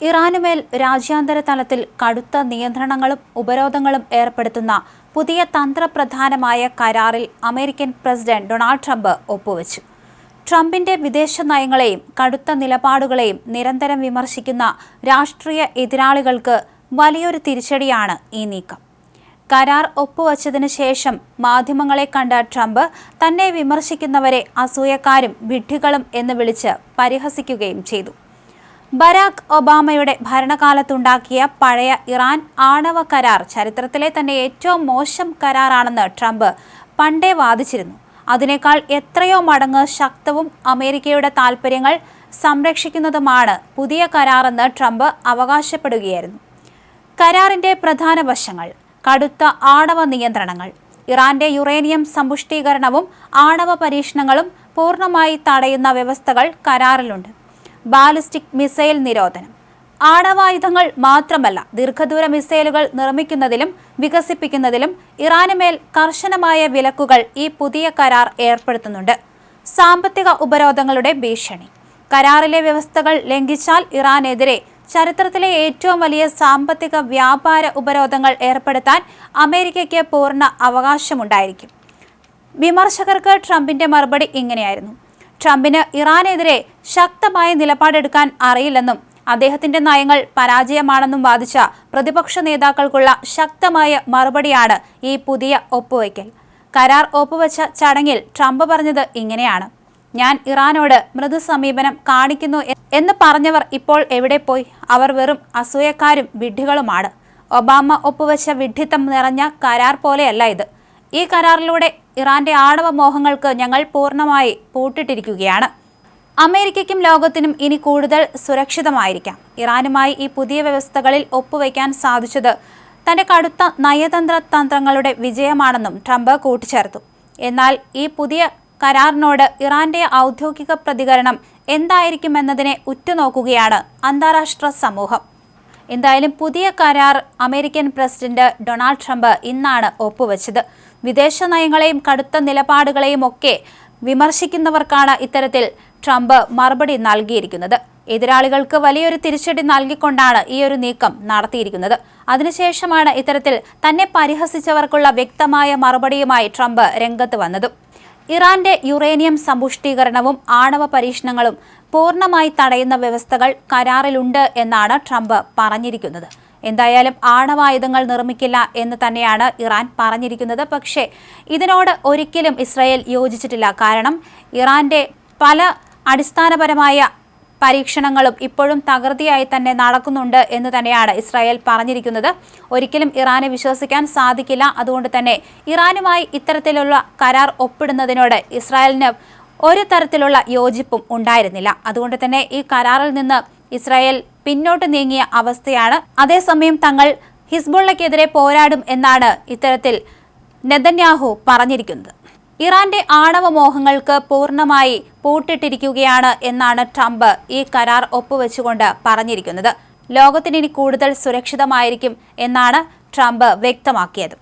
ഇറാനുമേൽ രാജ്യാന്തര തലത്തിൽ കടുത്ത നിയന്ത്രണങ്ങളും ഉപരോധങ്ങളും ഏർപ്പെടുത്തുന്ന പുതിയ തന്ത്രപ്രധാനമായ കരാറിൽ അമേരിക്കൻ പ്രസിഡന്റ് ഡൊണാൾഡ് ട്രംപ് ഒപ്പുവെച്ചു. ട്രംപിന്റെ വിദേശ നയങ്ങളെയും കടുത്ത നിലപാടുകളെയും നിരന്തരം വിമർശിക്കുന്ന രാഷ്ട്രീയ എതിരാളികൾക്ക് വലിയൊരു തിരിച്ചടിയാണ് ഈ നീക്കം. കരാർ ഒപ്പുവച്ചതിനു ശേഷം മാധ്യമങ്ങളെ കണ്ട ട്രംപ് തന്നെ വിമർശിക്കുന്നവരെ അസൂയക്കാരും വിഡ്ഢികളും എന്ന് വിളിച്ച് പരിഹസിക്കുകയും ചെയ്തു. ബരാക് ഒബാമയുടെ ഭരണകാലത്തുണ്ടാക്കിയ പഴയ ഇറാൻ ആണവ കരാർ ചരിത്രത്തിലെ തന്നെ ഏറ്റവും മോശം കരാറാണെന്ന് ട്രംപ് പണ്ടേ വാദിച്ചിരുന്നു. അതിനേക്കാൾ എത്രയോ മടങ്ങ് ശക്തവും അമേരിക്കയുടെ താൽപ്പര്യങ്ങൾ സംരക്ഷിക്കുന്നതുമാണ് പുതിയ കരാറെന്ന് ട്രംപ് അവകാശപ്പെടുകയായിരുന്നു. കരാറിന്റെ പ്രധാന വശങ്ങൾ: കടുത്ത ആണവ നിയന്ത്രണങ്ങൾ, ഇറാന്റെ യുറേനിയം സമ്പുഷ്ടീകരണവും ആണവ പരീക്ഷണങ്ങളും പൂർണ്ണമായി തടയുന്ന വ്യവസ്ഥകൾ കരാറിലുണ്ട്. ബാലിസ്റ്റിക് മിസൈൽ നിരോധനം, ആണവായുധങ്ങൾ മാത്രമല്ല ദീർഘദൂര മിസൈലുകൾ നിർമ്മിക്കുന്നതിലും വികസിപ്പിക്കുന്നതിലും ഇറാനുമേൽ കർശനമായ വിലക്കുകൾ ഈ പുതിയ കരാർ ഏർപ്പെടുത്തുന്നുണ്ട്. സാമ്പത്തിക ഉപരോധങ്ങളുടെ ഭീഷണി, കരാറിലെ വ്യവസ്ഥകൾ ലംഘിച്ചാൽ ഇറാനെതിരെ ചരിത്രത്തിലെ ഏറ്റവും വലിയ സാമ്പത്തിക വ്യാപാര ഉപരോധങ്ങൾ ഏർപ്പെടുത്താൻ അമേരിക്കയ്ക്ക് പൂർണ്ണ അവകാശമുണ്ടായിരിക്കും. വിമർശകർക്ക് ട്രംപിന്റെ മറുപടി ഇങ്ങനെയായിരുന്നു: ട്രംപിന് ഇറാനെതിരെ ശക്തമായ നിലപാടെടുക്കാൻ അറിയില്ലെന്നും അദ്ദേഹത്തിന്റെ നയങ്ങൾ പരാജയമാണെന്നും വാദിച്ച പ്രതിപക്ഷ നേതാക്കൾക്കുള്ള ശക്തമായ മറുപടിയാണ് ഈ പുതിയ ഒപ്പുവയ്ക്കൽ. കരാർ ഒപ്പുവെച്ച ചടങ്ങിൽ ട്രംപ് പറഞ്ഞത് ഇങ്ങനെയാണ്: ഞാൻ ഇറാനോട് മൃദു സമീപനം കാണിക്കുന്നു എന്ന് പറഞ്ഞവർ ഇപ്പോൾ എവിടെ പോയി? അവർ വെറും അസൂയക്കാരും വിഡ്ഢികളുമാണ്. ഒബാമ ഒപ്പുവെച്ച വിഡ്ഢിത്തം നിറഞ്ഞ കരാർ പോലെയല്ല ഇത്. ഈ കരാറിലൂടെ ഇറാന്റെ ആണവ മോഹങ്ങൾക്ക് ഞങ്ങൾ പൂർണ്ണമായി പൂട്ടിട്ടിരിക്കുകയാണ്. അമേരിക്കയ്ക്കും ലോകത്തിനും ഇനി കൂടുതൽ സുരക്ഷിതമായിരിക്കാം. ഇറാനുമായി ഈ പുതിയ വ്യവസ്ഥകളിൽ ഒപ്പുവയ്ക്കാൻ സാധിച്ചത് തന്റെ കടുത്ത നയതന്ത്ര തന്ത്രങ്ങളുടെ വിജയമാണെന്നും ട്രംപ് കൂട്ടിച്ചേർത്തു. എന്നാൽ ഈ പുതിയ കരാറിനോട് ഇറാന്റെ ഔദ്യോഗിക പ്രതികരണം എന്തായിരിക്കുമെന്നതിനെ ഉറ്റുനോക്കുകയാണ് അന്താരാഷ്ട്ര സമൂഹം. എന്തായാലും പുതിയ കരാർ അമേരിക്കൻ പ്രസിഡന്റ് ഡൊണാൾഡ് ട്രംപ് ഇന്നാണ് ഒപ്പുവെച്ചത്. വിദേശ നയങ്ങളെയും കടുത്ത നിലപാടുകളെയും ഒക്കെ വിമർശിക്കുന്നവർക്കാണ് ഇത്തരത്തിൽ ട്രംപ് മറുപടി നൽകിയിരിക്കുന്നത്. എതിരാളികൾക്ക് വലിയൊരു തിരിച്ചടി നൽകിക്കൊണ്ടാണ് ഈ ഒരു നീക്കം നടത്തിയിരിക്കുന്നത്. അതിനുശേഷമാണ് ഇത്തരത്തിൽ തന്നെ പരിഹസിച്ചവർക്കുള്ള വ്യക്തമായ മറുപടിയുമായി ട്രംപ് രംഗത്ത് വന്നത്. ഇറാന്റെ യുറേനിയം സമ്പുഷ്ടീകരണവും ആണവ പരീക്ഷണങ്ങളും പൂർണ്ണമായി തടയുന്ന വ്യവസ്ഥകൾ കരാറിലുണ്ട് എന്നാണ് ട്രംപ് പറഞ്ഞിരിക്കുന്നത്. എന്തായാലും ആണവായുധങ്ങൾ നിർമ്മിക്കില്ല എന്ന് തന്നെയാണ് ഇറാൻ പറഞ്ഞിരിക്കുന്നത്. പക്ഷേ ഇതിനോട് ഒരിക്കലും ഇസ്രായേൽ യോജിച്ചിട്ടില്ല. കാരണം ഇറാന്റെ പല അടിസ്ഥാനപരമായ പരീക്ഷണങ്ങളും ഇപ്പോഴും തകൃതിയായി തന്നെ നടക്കുന്നുണ്ട് എന്ന് തന്നെയാണ് ഇസ്രായേൽ പറഞ്ഞിരിക്കുന്നത്. ഒരിക്കലും ഇറാനെ വിശ്വസിക്കാൻ സാധിക്കില്ല. അതുകൊണ്ട് തന്നെ ഇറാനുമായി ഇത്തരത്തിലുള്ള കരാർ ഒപ്പിടുന്നതിനോട് ഇസ്രായേലിന് ഒരു തരത്തിലുള്ള യോജിപ്പും ഉണ്ടായിരുന്നില്ല. അതുകൊണ്ട് തന്നെ ഈ കരാറിൽ നിന്ന് ഇസ്രായേൽ പിന്നോട്ട് നീങ്ങിയ അവസ്ഥയാണ്. അതേസമയം തങ്ങൾ ഹിസ്ബുള്ളക്കെതിരെ പോരാടും എന്നാണ് ഇത്തരത്തിൽ നെതന്യാഹു പറഞ്ഞിരിക്കുന്നത്. ഇറാന്റെ ആണവ മോഹങ്ങൾക്ക് പൂർണ്ണമായി പൂട്ടിട്ടിരിക്കുകയാണ് എന്നാണ് ട്രംപ് ഈ കരാർ ഒപ്പുവെച്ചുകൊണ്ട് പറഞ്ഞിരിക്കുന്നത്. ലോകത്തിന് ഇനി കൂടുതൽ സുരക്ഷിതമായിരിക്കും എന്നാണ് ട്രംപ് വ്യക്തമാക്കിയത്.